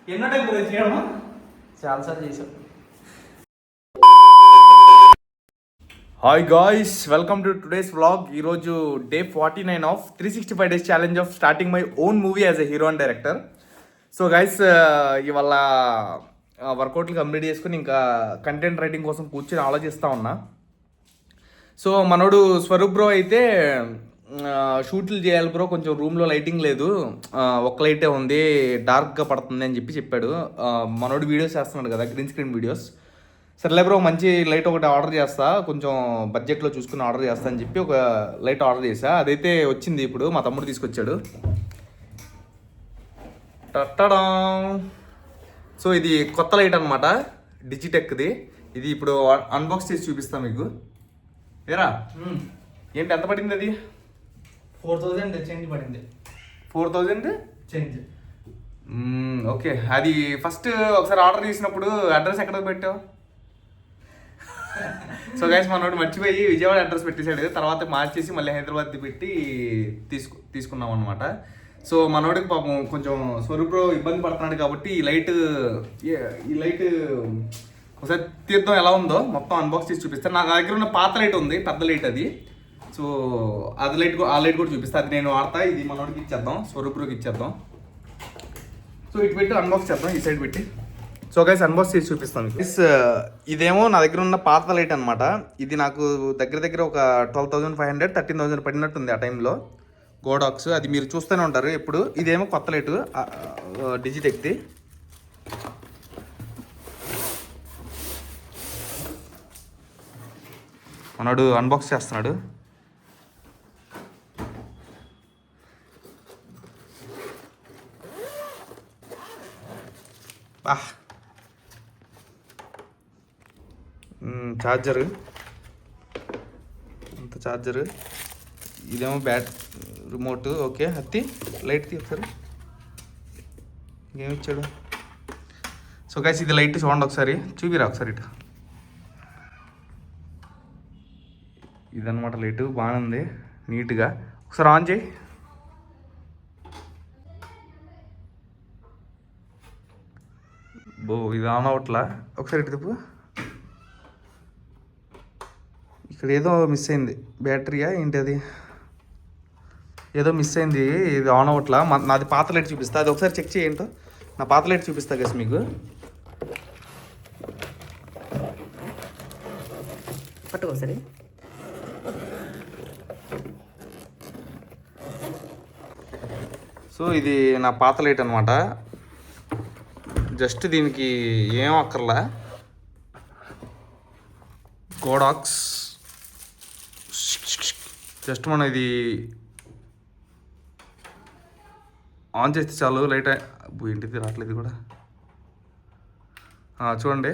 ఎన్నో టైం చేయడం చాలాసార్లు చేసాం. Hi guys, welcome to today's vlog. ఈరోజు day 49 of 365 days challenge of starting my own movie as a hero and director. So guys, ఇవాళ వర్కౌట్లు complete చేసుకుని ఇంకా కంటెంట్ రైటింగ్ కోసం కూర్చొని ఆలోచిస్తూ ఉన్నా. సో మనోడు స్వరూప్ బ్రో అయితే షూట్లు చేయాలి బ్రో, కొంచెం రూమ్లో లైటింగ్ లేదు, ఒక్క లైటే ఉంది, డార్క్గా పడుతుంది అని చెప్పాడు. మనోడు వీడియోస్ చేస్తున్నాడు కదా, గ్రీన్ స్క్రీన్ వీడియోస్. సర్లే బ్రో, మంచి లైట్ ఒకటి ఆర్డర్ చేస్తా, కొంచెం బడ్జెట్లో చూసుకుని ఆర్డర్ చేస్తా అని చెప్పి ఒక లైట్ ఆర్డర్ చేసా. అదైతే వచ్చింది, ఇప్పుడు మా తమ్ముడు తీసుకొచ్చాడు. టట్టడా. సో ఇది కొత్త లైట్ అనమాట, డిజిటెక్ది. ఇది ఇప్పుడు అన్బాక్స్ చేసి చూపిస్తాను మీకు. ఏరా ఏంటి, ఎంత పడింది అది? 4000 చేంజ్ పడింది. 4000 చేంజ్. ఓకే. అది ఫస్ట్ ఒకసారి ఆర్డర్ చేసినప్పుడు అడ్రస్ ఎక్కడ పెట్టావు? సో గైస్, మనోడు మర్చిపోయి విజయవాడ అడ్రస్ పెట్టేశాడు. తర్వాత మార్చేసి మళ్ళీ హైదరాబాద్ పెట్టి తీసుకున్నాం అనమాట. సో మనోడికి పాపం కొంచెం స్వరూప్ ఇబ్బంది పడుతున్నాడు కాబట్టి ఈ లైట్ ఒకసారి తీర్థం ఎలా ఉందో మొత్తం అన్బాక్స్ చేసి చూపిస్తాను. నా దగ్గర ఉన్న పాత లైట్ ఉంది, పెద్ద లైట్ అది. సో ఆ లైట్ కూడా చూపిస్తాను, అది నేను వాడతా. ఇది మనోడికి ఇచ్చేద్దాం, స్వరూప్కి ఇచ్చేద్దాం. సో ఇటు పెట్టి అన్బాక్స్ చేద్దాం, ఈ సైడ్ పెట్టి. సో గైస్, అన్బాక్స్ చేసి చూపిస్తాను. ఇదేమో నా దగ్గర ఉన్న పాత లైట్ అనమాట. ఇది నాకు దగ్గర ఒక 12,500 13,000 పడినట్టుంది ఆ టైంలో, గోడాక్స్. అది మీరు చూస్తూనే ఉంటారు ఎప్పుడు. ఇదేమో కొత్త లైటు, డిజిటెక్ది. మనోడు అన్బాక్స్ చేస్తున్నాడు. ఛార్జరు, అంత ఛార్జరు. ఇదేమో రిమోట్. ఓకే, హత్తి లైట్ తీ ఒకసారి. ఇంకేమి ఇచ్చాడు? సో గైస్, ఇది లైట్ చూడండి ఒకసారి, చూపిరా ఒకసారి ఇటు. ఇదన్నమాట లైట్, బాగానే ఉంది, నీట్గా. ఒకసారి ఆన్ చేయి. ఇది ఆన్ అవట్లా, ఒకసారి ఇటు తిప్పు. ఇక్కడ ఏదో మిస్ అయింది, బ్యాటరీయా ఏంటి, అది ఏదో మిస్ అయింది, ఇది ఆన్ అవ్వట్లా. నాది పాత లైట్ చూపిస్తా, అది ఒకసారి చెక్ చేయంటో. నా పాత లైట్ చూపిస్తా కదా మీకు. పట్టుకో సరే. సో ఇది నా పాత లైట్ అనమాట. జస్ట్ దీనికి ఏం అక్కర్లా, గోడాక్స్. జస్ట్ మనం ఇది ఆన్ చేస్తే చాలు, లైట్. ఏంటిది రావట్లేదు కూడా, చూడండి.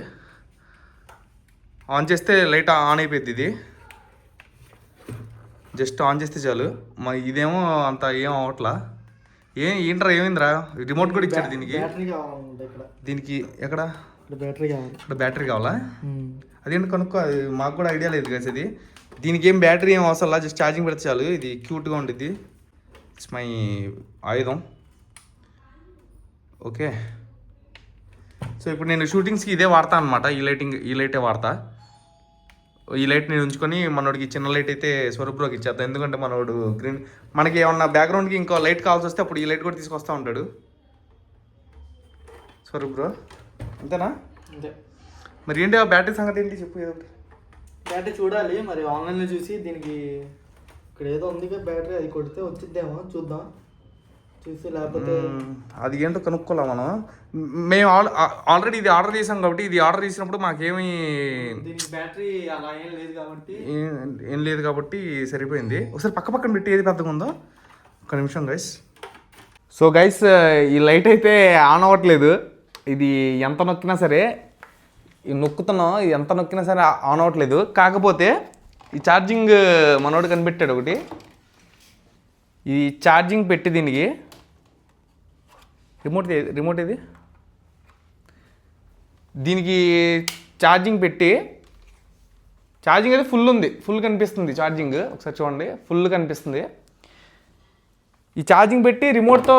ఆన్ చేస్తే లైట్ ఆన్ అయిపోయింది. ఇది జస్ట్ ఆన్ చేస్తే చాలు. ఇదేమో అంత ఏం అవ్వట్లా. ఏంట్రా, ఏమైందిరా? రిమోట్ కూడా ఇచ్చాడు దీనికి. దీనికి ఎక్కడ బ్యాటరీ కావాలా? అదేంటి కనుక్కో, అది మాకు కూడా ఐడియా లేదు కదా. ఇది దీనికి ఏం బ్యాటరీ ఏం అవసరం, జస్ట్ ఛార్జింగ్ పెడితే చాలు. ఇది క్యూట్గా ఉంటుంది, ఇట్స్ మై ఆయుధం. ఓకే. సో ఇప్పుడు నేను షూటింగ్స్కి ఇదే వాడతా అనమాట, ఈ లైటే వాడతా. ఈ లైట్ నేను ఉంచుకొని మనోడికి చిన్న లైట్ అయితే స్వరూప్ బ్రోకి ఇచ్చేద్దాం. ఎందుకంటే మనోడు గ్రీన్, మనకి ఏమన్నా బ్యాక్గ్రౌండ్కి ఇంకో లైట్ కావాల్సి వస్తే అప్పుడు ఈ లైట్ కూడా తీసుకొస్తూ ఉంటాడు స్వరూప్ బ్రో. అంతేనా? అంతే. మరి ఏంటి ఆ బ్యాటరీ సంగతి ఏంటి, చెప్పు. ఏదో బ్యాటరీ చూడాలి మరి, ఆన్లైన్లో చూసి. దీనికి ఇక్కడ ఏదో ఉంది కదా బ్యాటరీ, అది కొడితే వచ్చిద్దేమో, చూద్దాం. చూసి లేకపోతే అది ఏంటో కనుక్కోలే మనం. మేము ఆల్రెడీ ఇది ఆర్డర్ చేసాం కాబట్టి, ఇది ఆర్డర్ చేసినప్పుడు మాకేమీ దీనికి బ్యాటరీ అలా ఏం లేదు కాబట్టి సరిపోయింది. ఒకసారి పక్కన పెట్టి ఏది పెద్దగా ఉందో, ఒక నిమిషం గైస్. సో గైస్, ఈ లైట్ అయితే ఆన్ అవ్వట్లేదు. ఇది ఎంత నొక్కినా సరే, నొక్కుతున్నాం, ఎంత నొక్కినా సరే ఆన్ అవ్వట్లేదు. కాకపోతే ఈ ఛార్జింగ్ మనోడు కనిపెట్టాడు ఒకటి. ఈ ఛార్జింగ్ పెట్టి దీనికి రిమోట్ ఇది, దీనికి ఛార్జింగ్ పెట్టి, ఛార్జింగ్ అయితే ఫుల్ ఉంది, ఫుల్ కనిపిస్తుంది ఛార్జింగ్. ఒకసారి చూడండి, ఫుల్ కనిపిస్తుంది. ఈ ఛార్జింగ్ పెట్టి రిమోట్తో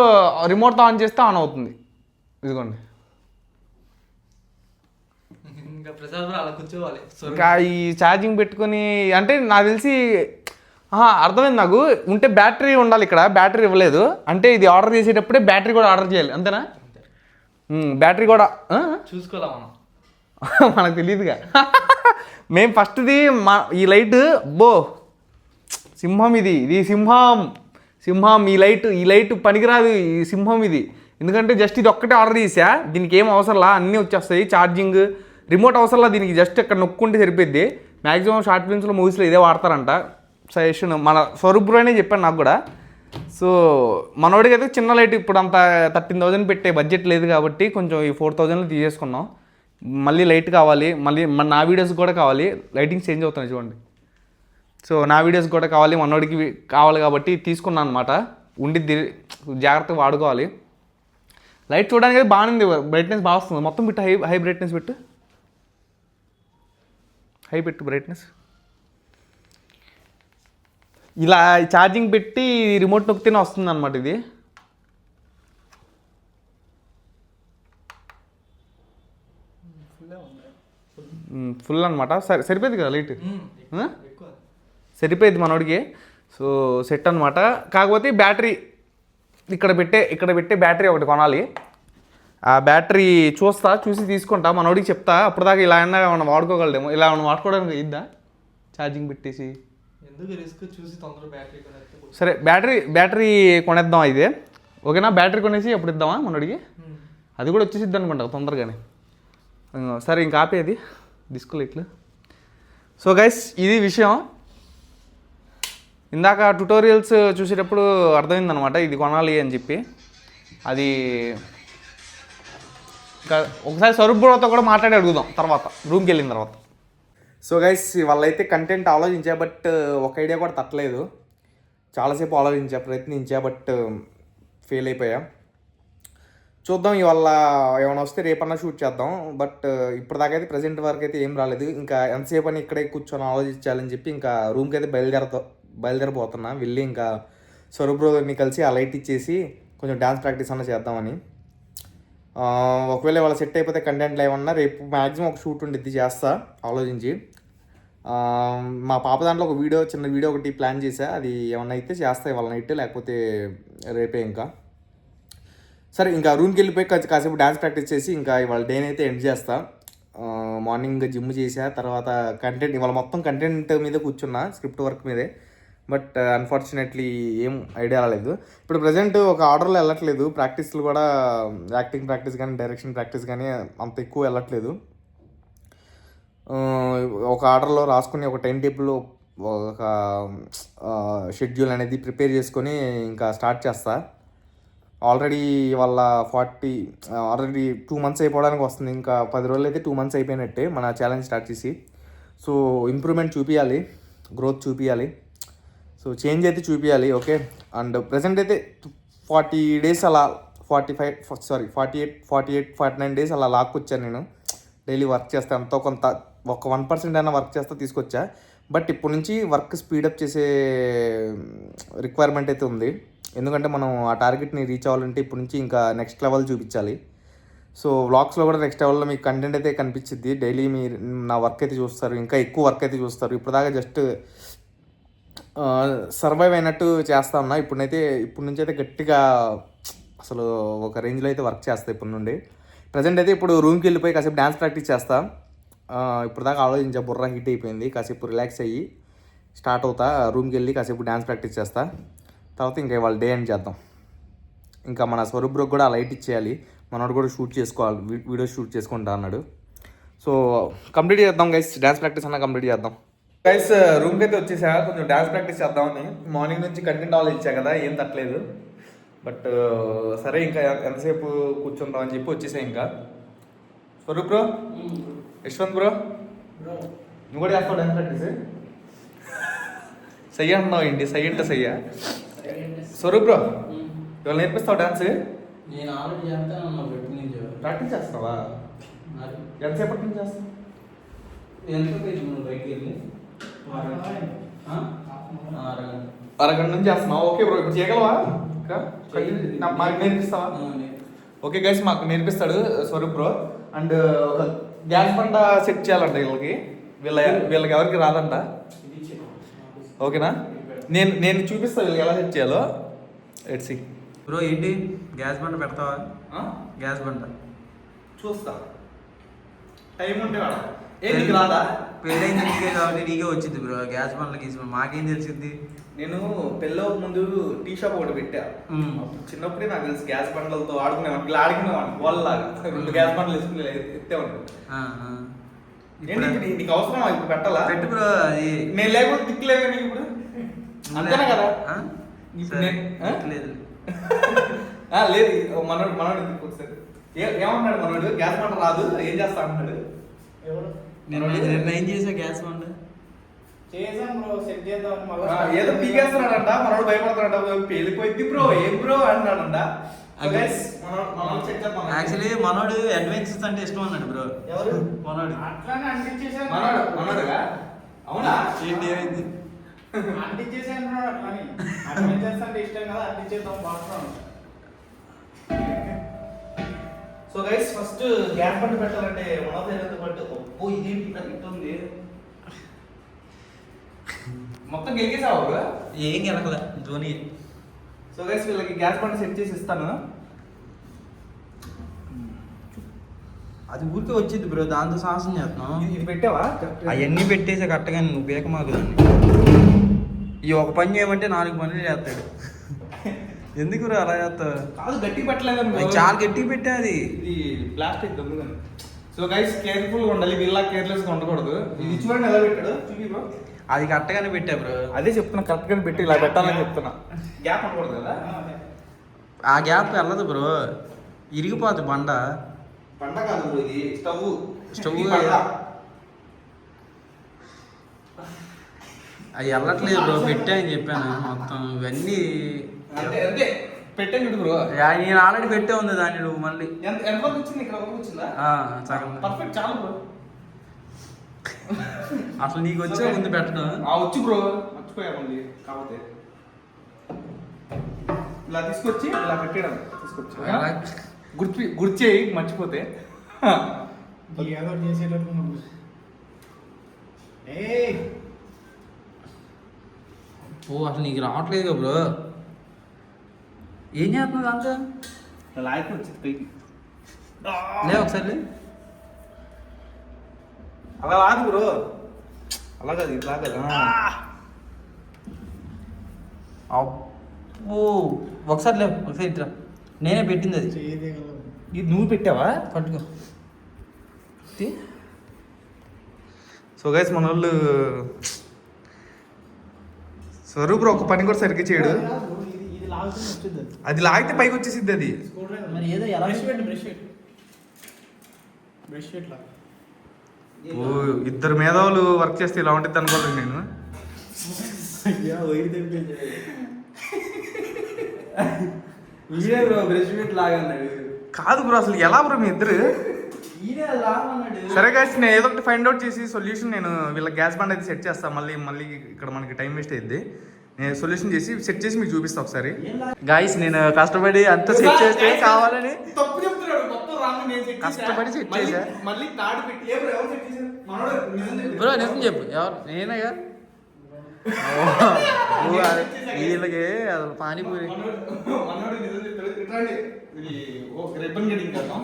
ఆన్ చేస్తే ఆన్ అవుతుంది. ఇదిగోండి, ఇంకా ప్రసాద్ బ్రో అలా కూర్చోవాలి. ఇంకా ఈ ఛార్జింగ్ పెట్టుకొని అంటే నాకు తెలిసి అర్థమైంది నాకు. ఉంటే బ్యాటరీ ఉండాలి, ఇక్కడ బ్యాటరీ ఇవ్వలేదు అంటే ఇది ఆర్డర్ చేసేటప్పుడే బ్యాటరీ కూడా ఆర్డర్ చేయాలి అంతేనా? బ్యాటరీ కూడా చూసుకోవాలా మనం. మనకు తెలియదుగా. మేము ఫస్ట్ది ఈ లైట్ సింహం, ఇది సింహం ఈ లైట్ పనికిరాదు, ఈ సింహం ఇది. ఎందుకంటే జస్ట్ ఇది ఒక్కటే ఆర్డర్ చేసా, దీనికి ఏం అవసరంలా, అన్నీ వచ్చేస్తాయి. ఛార్జింగ్ రిమోట్ అవసరంలా, దీనికి జస్ట్ ఇక్కడ నొక్కుంటే సరిపోద్ది. మ్యాక్సిమం షార్ట్ ఫిల్మ్స్లో మూవీస్లో ఇదే వాడతారంట. సజెషన్ మన స్వరూప్ బ్రోనే చెప్పాను నాకు కూడా. సో మనోడికి అయితే చిన్న లైట్ ఇప్పుడు అంత 13,000 పెట్టే బడ్జెట్ లేదు కాబట్టి కొంచెం ఈ 4,000లో తీసేసుకున్నాం. మళ్ళీ లైట్ కావాలి, మళ్ళీ నా వీడియోస్ కూడా కావాలి, లైటింగ్ చేంజ్ అవుతున్నాయి చూడండి. సో నా వీడియోస్ కూడా కావాలి, మనోడికి కావాలి కాబట్టి తీసుకున్నాను అనమాట. ఉండిద్ది, జాగ్రత్తగా వాడుకోవాలి. లైట్ చూడడానికి అయితే బాగుంది, బ్రైట్నెస్ బాగా వస్తుంది. మొత్తం పెట్టు, హై బ్రైట్నెస్ పెట్టు, బ్రైట్నెస్. ఇలా ఛార్జింగ్ పెట్టి రిమోట్ నొక్కితేనే వస్తుంది అనమాట ఇది. ఫుల్ అనమాట. సరిపోయింది కదా లైట్, సరిపోయింది మనోడికి. సో సెట్ అనమాట. కాకపోతే బ్యాటరీ ఇక్కడ పెట్టే బ్యాటరీ ఒకటి కొనాలి. ఆ బ్యాటరీ చూసి తీసుకుంటా, మనోడికి చెప్తా. అప్పటిదాకా ఇలా అయినా మనం వాడుకోగలడేమో, ఇలా మనం వాడుకోవడానికి ఇద్దా ఛార్జింగ్ పెట్టేసి. ఎందుకు రిస్క్, చూసి తొందరగా బ్యాటరీ కొనేస్తే. సరే బ్యాటరీ కొనేద్దాం అయితే, ఓకేనా? బ్యాటరీ కొనేసి ఎప్పుడు ఇద్దామా మనోడికి? అది కూడా వచ్చేసిద్ది అనుకుంటా తొందరగానే. సరే ఇంకా ఆపేది డిస్కో లైట్లు. సో గైస్ ఇది విషయం. ఇందాక ట్యుటోరియల్స్ చూసేటప్పుడు అర్థమైందనమాట ఇది కొనాలి అని చెప్పి. అది ఇంకా ఒకసారి స్వరూప్ బ్రోతో కూడా మాట్లాడి అడుగుదాం తర్వాత, రూమ్కి వెళ్ళిన తర్వాత. సో గైస్ వాళ్ళైతే కంటెంట్ ఆలోచించా, బట్ ఒక ఐడియా కూడా తట్టలేదు. చాలాసేపు ప్రయత్నించా, బట్ ఫెయిల్ అయిపోయా. చూద్దాం, ఇవాళ ఏమైనా వస్తే రేపన్నా షూట్ చేద్దాం. బట్ ఇప్పటిదాకా అయితే ప్రజెంట్ వరకు అయితే ఏం రాలేదు. ఇంకా ఎంతసేపు అని ఇక్కడే కూర్చొని ఆలోచించాలని చెప్పి ఇంకా రూమ్కి అయితే బయలుదేరబోతున్నా. వెళ్ళి ఇంకా స్వరూప్ బ్రోని కలిసి ఆ లైట్ ఇచ్చేసి కొంచెం డ్యాన్స్ ప్రాక్టీస్ అన్నా చేద్దామని. ఒకవేళ వాళ్ళ సెట్ అయిపోతే కంటెంట్లు ఏమన్నా రేపు మ్యాక్సిమం ఒక షూట్ ఉండిద్ది, చేస్తా ఆలోచించి. మా పాప దాంట్లో ఒక చిన్న వీడియో ఒకటి ప్లాన్ చేశా, అది ఏమన్నా అయితే చేస్తా ఇవాళ నైట్, లేకపోతే రేపే. ఇంకా సరే ఇంకా రూమ్కి వెళ్ళిపోయి కాసేపు డ్యాన్స్ ప్రాక్టీస్ చేసి ఇంకా ఇవాళ డేని అయితే ఎండ్ చేస్తా. మార్నింగ్ జిమ్ చేసా, తర్వాత ఇవాళ మొత్తం కంటెంట్ మీద కూర్చున్నా, స్క్రిప్ట్ వర్క్ మీదే. బట్ అన్ఫార్చునేట్లీ ఏం ఐడియా రాలేదు. ఇప్పుడు ప్రజెంట్ ఒక ఆర్డర్లో వెళ్ళట్లేదు, ప్రాక్టీస్లు కూడా యాక్టింగ్ ప్రాక్టీస్ కానీ డైరెక్షన్ ప్రాక్టీస్ కానీ అంత ఎక్కువ వెళ్ళట్లేదు. ఒక ఆర్డర్లో రాసుకుని ఒక టైం టేబుల్లో ఒక షెడ్యూల్ అనేది ప్రిపేర్ చేసుకొని ఇంకా స్టార్ట్ చేస్తా. ఆల్రెడీ వాళ్ళ 2 months అయిపోవడానికి వస్తుంది. ఇంకా 10 రోజులు అయితే 2 months అయిపోయినట్టే మన ఛాలెంజ్ స్టార్ట్ చేసి. సో ఇంప్రూవ్మెంట్ చూపించాలి, గ్రోత్ చూపించాలి, సో చేంజ్ అయితే చూపించాలి. ఓకే, అండ్ ప్రజెంట్ అయితే 40 days అలా 49 days అలా లాక్కొచ్చాను నేను. డైలీ వర్క్ చేస్తాను, ఎంతో కొంత ఒక 1% అయినా వర్క్ చేస్తా తీసుకొచ్చా. బట్ ఇప్పటి నుంచి వర్క్ స్పీడప్ చేసే రిక్వైర్మెంట్ అయితే ఉంది. ఎందుకంటే మనం ఆ టార్గెట్ని రీచ్ అవ్వాలంటే ఇప్పటి నుంచి ఇంకా నెక్స్ట్ లెవెల్ చూపించాలి. సో వ్లాగ్స్లో కూడా నెక్స్ట్ లెవెల్లో మీకు కంటెంట్ అయితే కనిపించింది. డైలీ మీరు నా వర్క్ అయితే చూస్తారు, ఇంకా ఎక్కువ వర్క్ అయితే చూస్తారు. ఇప్పుడు దాకా జస్ట్ సర్వైవ్ అయినట్టు చేస్తా ఉన్నా. ఇప్పటి నుంచి అయితే గట్టిగా అసలు ఒక రేంజ్లో అయితే వర్క్ చేస్తా ఇప్పటి నుండి. ప్రజెంట్ అయితే ఇప్పుడు రూమ్కి వెళ్ళిపోయి కాసేపు డ్యాన్స్ ప్రాక్టీస్ చేస్తా. ఇప్పుడు దాకా ఆలోచించా, బుర్ర హీట్ అయిపోయింది, కాసేపు రిలాక్స్ అయ్యి స్టార్ట్ అవుతా. రూమ్కి వెళ్ళి కాసేపు డ్యాన్స్ ప్రాక్టీస్ చేస్తా. తర్వాత ఇంకా ఇవాళ డే ఎండ్ చేద్దాం. ఇంకా మన స్వరూప్ బ్రోకి కూడా లైట్ ఇచ్చేయాలి, మనోడు కూడా షూట్ చేసుకోవాలి, వీడియో షూట్ చేసుకుంటా అన్నాడు. సో కంప్లీట్ చేద్దాం గైస్, డ్యాన్స్ ప్రాక్టీస్ అన్నా కంప్లీట్ చేద్దాం. గైస్ రూమ్కి అయితే వచ్చేసా, కొంచెం డ్యాన్స్ ప్రాక్టీస్ చేద్దామని. మార్నింగ్ నుంచి కంటెంట్ ఆలోచించా కదా, ఏం తట్టలేదు. బట్ సరే ఇంకా ఎంతసేపు కూర్చుందాం అని చెప్పి వచ్చేసా. ఇంకా స్వరూప్ బ్రో, యశ్వంత్ బ్రో, నువ్వు కూడా చేస్తావు డ్యాన్స్ ప్రాక్టీస్? సయ్య అన్నావు ఏంటి? సయ్య అంటే సయ్య. స్వరూప్ బ్రో ఇవాళ నేర్పిస్తావు డ్యాన్స్? నేను ఆల్రెడీ చేస్తాను, ప్రాక్టీస్ చేస్తావా? ఎంతసేపటి నుంచి చేస్తావు? బయటికి వెళ్ళి అరగంట నుంచి చేస్తున్నావు. ఓకే బ్రో, ఇప్పుడు చేయగలవా? మాకు నేర్పిస్తావా? ఓకే గైస్, మాకు నేర్పిస్తాడు స్వరూప్ బ్రో. అండ్ ఒక గ్యాస్ బండ సెట్ చేయాలంట వీళ్ళకి వీళ్ళకి ఎవరికి రాదంట. ఓకేనా, నేను చూపిస్తా వీళ్ళకి ఎలా సెట్ చేయాలో. ఎట్సి బ్రో ఏంటి గ్యాస్ బండ పెడతావా? గ్యాస్ బండ చూస్తా, టైం ఉంటే వాడ. నీకు రాదా? పెళ్ళైంది నీకే కాబట్టి నీకే వచ్చింది బ్రో. గ్యాస్ బండ్లు గీసి మాకేం తెలిసింది? నేను పెళ్ళి ముందు టీ షాప్ ఒకటి పెట్టా. అప్పుడు చిన్నప్పుడే నాకు తెలిసి గ్యాస్ బండ్లతో ఆడుకునేవాడిని, ఇలా ఆడుకునేవాడిని వాళ్ళలాగా. 2 గ్యాస్ బండ్లు వేసుకుని ఎత్తేవాడిని. నీకు అవసరం ఇప్పుడు పెట్టాలా? పెట్టు బ్రో. అది నేను లేకపోతే తిక్కలేవే నీకు ఇప్పుడు, అంతేనా కదా? లేదు లేదు, మనోడు ఒకసారి ఏమన్నాడు మనోడు? గ్యాస్ బండ రాదు, ఏం చేస్తా అంటున్నాడు. నేను ఏం చేసా గ్యాస్ బండ ఏదో పీకేస్తున్నాడంట, మనోడు భయపడుతున్నాడంట, వెళ్ళిపోయింది బ్రో, ఏం బ్రో అంటున్నాడంట. యాక్చువల్లీ మనోడు అడ్వెంచర్స్ అంటే ఇష్టం అన్నాడు బ్రో. ఎవరు? మనోడు. మనోడుగా? అవునా? ఏంటి ఏమైంది? So guys, first gas bund పెట్టాలంటే మనోహర్ బట్ ఒప్పో ఇదేంటి ఇట్టుంది. మొత్తం గెలికేసావు? ఏం గెలకలే, ధోని. సో గైస్, వీళ్ళకి గ్యాస్ బండ్ సెట్ చేసి ఇస్తాను. అది ఊరికే వచ్చింది బ్రో, దాంతో సాహసం చేస్తున్నాం. ఇది పెట్టావా? అవన్నీ పెట్టేసే కరెక్ట్గా నువ్వు బేక మాకు దాన్ని. ఈ ఒక పని చేయమంటే 4 పనులు చేస్తాడు. ఎందుకు బ్రో అలా చేస్తావు? కాదు, గట్టి పెట్టలేదు, చాలా గట్టిగా పెట్టా. అది ఇది ప్లాస్టిక్ దొంగ. సో గైస్, కేర్ఫుల్గా ఉండాలి, వీళ్ళ కేర్లెస్గా ఉండకూడదు. ఇది చూడండి ఎలా పెట్టాడు, చూపి బ్రో. అది కరెక్ట్గానే పెట్టా బ్రో. అదే చెప్తున్నా, కరెక్ట్గానే పెట్టి ఇలా పెట్టాలని చెప్తున్నా. గ్యాప్ ఉండకూడదు కదా? ఆ గ్యాప్ వెళ్ళదు బ్రో, ఇరిగిపోతుంది బండ. పంట కాదు బ్రో, ఇది స్టవ్. అది వెళ్ళట్లేదు బ్రో, పెట్టా అని చెప్పాను మొత్తం. ఇవన్నీ అంతే పెట్టాను చూడు బ్రో. నేను ఆల్రెడీ పెట్టే ఉంది దాన్ని, నువ్వు మళ్ళీ ఎంత వరకు వచ్చింది? ఇక్కడ వరకు వచ్చిందా? సగం. పర్ఫెక్ట్, చాలు బ్రో. అసలు నీకు వచ్చే ముందు పెట్టడం. వచ్చు బ్రో, మర్చిపోయా మళ్ళీ. కాకపోతే ఇలా తీసుకొచ్చి ఇలా పెట్టడం, తీసుకొచ్చి గుర్చేయి మర్చిపోతే. ఏదో చేసేటట్టు ఓ అసలు నీకు రావట్లేదు బ్రో. ఏం చేస్తున్నది అంతా? లాయకు వచ్చింది పైకి. లే ఒకసారి అలా రాదు బ్రో, అలా కాదు, ఇట్లా కదా. ఓ ఒకసారి లేవు, ఒకసారి ఇట్లా. నేనే పెట్టింది అది. ఇది నువ్వు పెట్టావా? పట్టుకో. సో గైస్, మన వాళ్ళు స్వరూప్ ఒక పని కూడా సరిగ్గా చేయడు. అది లాగితే పైకి వచ్చేసిద్ది అది. మరి ఏదో ఎలా ఓ, 2 మేధావులు వర్క్ చేస్తే ఇలా ఉంటుంది అనుకోలేదు నేను. కాదు బ్రో, అసలు ఎలా బ్రో మీ ఇద్దరు? సరే గైస్, నేను ఏదో ఒకటి ఫైండ్ అవుట్ చేసి సొల్యూషన్ నేను వీళ్ళ గ్యాస్ బండ్ అయితే సెట్ చేస్తాను. మళ్ళీ ఇక్కడ మనకి టైం వేస్ట్ అయ్యింది. నేను సొల్యూషన్ చేసి సెట్ చేసి మీకు చూపిస్తా ఒకసారి. గాయస్, నేను కష్టపడి అంత సెట్ చేస్తే కావాలని తప్పు చెప్తున్నాడు, మొత్తం రాంగ్. నేను కష్టపడి సెట్ చేసా. మళ్ళీ తాడు పెట్టి ఎవరు సెట్ చేశారు? బ్రో నిజం చెప్పు, ఎవరు? నేనేగా. వీళ్ళకి అసలు పానీపూరి రిబ్బన్ కటింగ్ చేద్దాం.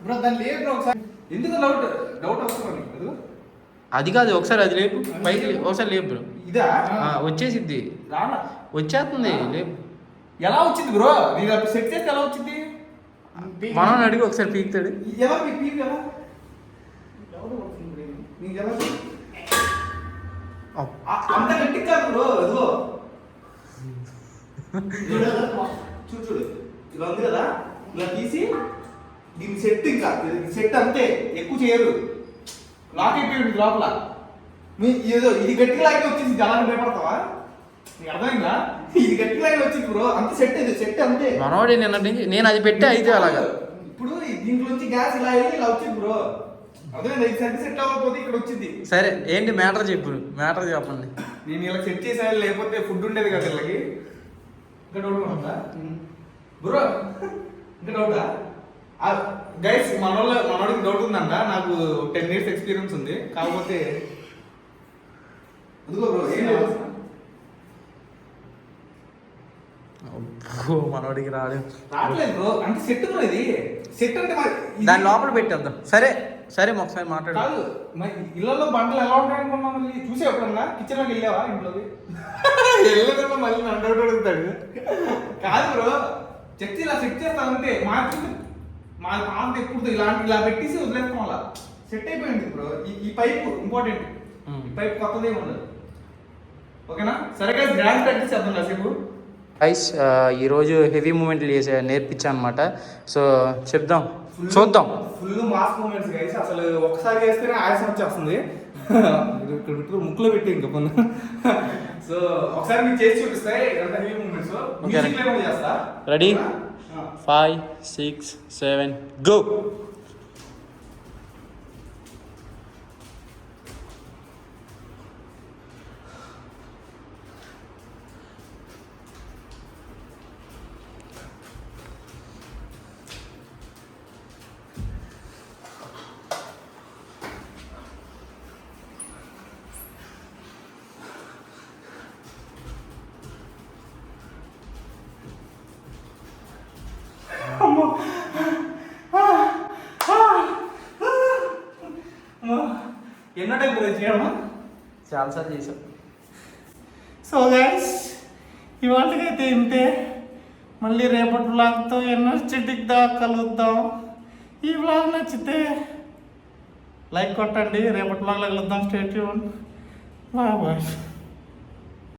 బ్రో దాని లేదు ఒకసారి. ఎందుకు డౌట్ అవసరం? అది కాదు, ఒకసారి అది లేపు పైకి, ఒకసారి లేపు బ్రో. ఇదా వచ్చేసిద్ది, వచ్చేస్తుంది. లేపు. ఎలా వచ్చింది బ్రో? నేను సెట్ చేస్తే ఎలా వచ్చింది? మనం అడిగి ఒకసారి పీకుతాడు. ఎలా పీక్ ఎలా? నీకు ఎలా అంత గట్టి కాదు బ్రో. ఇదిగో చూడు, ఇలా ఉంది కదా, ఇలా తీసి దీని సెట్, ఇంకా సెట్ అంతే, ఎక్కువ చేయరు. లాక్ అయిపోయింది లోపల. ఏదో ఇది గట్టి లాగే వచ్చింది, జనాన్ని భయపడతావా? నీకు అర్థమైందా? ఇది గట్టి లాగే వచ్చింది బ్రో, అంత సెట్, ఇది సెట్ అంతే. మనోడి నేను అది పెట్టి అయితే అలాగా. ఇప్పుడు దీంట్లోంచి గ్యాస్ ఇలా వెళ్ళి ఇలా వచ్చింది బ్రో, అర్థమైందా? ఇది సెట్ అవ్వకపోతే ఇక్కడ వచ్చింది. సరే ఏంటి మ్యాటర్ చెప్పు, మ్యాటర్ చెప్పండి. నేను ఇలా సెట్ చేసాను, లేకపోతే ఫుడ్ ఉండేది కదా వీళ్ళకి. ఇంకా డౌట్ ఉందా బ్రో? ఇంకా డౌటా? గైస్ మనోడికి డౌట్ ఉందంట. నాకు 10 years ఎక్స్పీరియన్స్ ఉంది. కాకపోతే అదిగో బ్రో ఏం లేదు. అబ్బో, మనోడికి రాలేదు. రావట్లేదు బ్రో. అంటే సెట్ బ్రో ఇది. సెట్ అంటే దాని లోపల పెట్టేద్దాం. సరే సరే ఒకసారి మాట్లాడు. కాదు మరి ఇళ్ళలో బంటలు ఎలా ఉంటాయి అనుకున్నా. మళ్ళీ చూసే ఎప్పుడన్నా కిచెన్లోకి వెళ్ళావా ఇంట్లోకి? వెళ్ళలేదమ్మా, మళ్ళీ నన్ను అడుగుతాడు. కాదు బ్రో, చెక్ ఇలా సెట్ చేస్తానంటే మా పాత ఎప్పుడు ఇలా పెట్టేసి వదిలేస్తాం. అలా సెట్ అయిపోయింది బ్రో. ఈ పైపు ఇంపార్టెంట్. ఈ పైపు కొత్తదే ఉండదు. ఓకేనా? సరే గ్రాండ్ ప్రాక్టీస్ చేద్దాం కాసేపు. గైస్ ఈరోజు హెవీ మూమెంట్లు చేసే నేర్పించాను అనమాట. సో చెప్దాం, చూద్దాం. Full mass moments guys. అసలు ఒకసారి చేస్తేనే ఆయాసం వచ్చేస్తుంది. ఇక్కడ ముక్కులో పెట్టి ఇంకా పన్ను. సో ఒకసారి మీకు చేసి చూపిస్తాయి ఎంత హెవీ మూమెంట్స్. మ్యూజిక్ లేకుండా చేస్తా. రెడీ? 5, 6, 7 గో. ఎన్నో టైం గురించి చేయడమా? చాలాసార్లు చేసాం. సో గైస్ ఇవాళకైతే ఇంతే. మళ్ళీ రేపటి వ్లాగ్తో ఎనర్జెటిక్ దా కలుద్దాం. ఈ వ్లాగ్ నచ్చితే లైక్ కొట్టండి. రేపటి వ్లాగ్లో కలుద్దాం. Stay tune. Bye bye.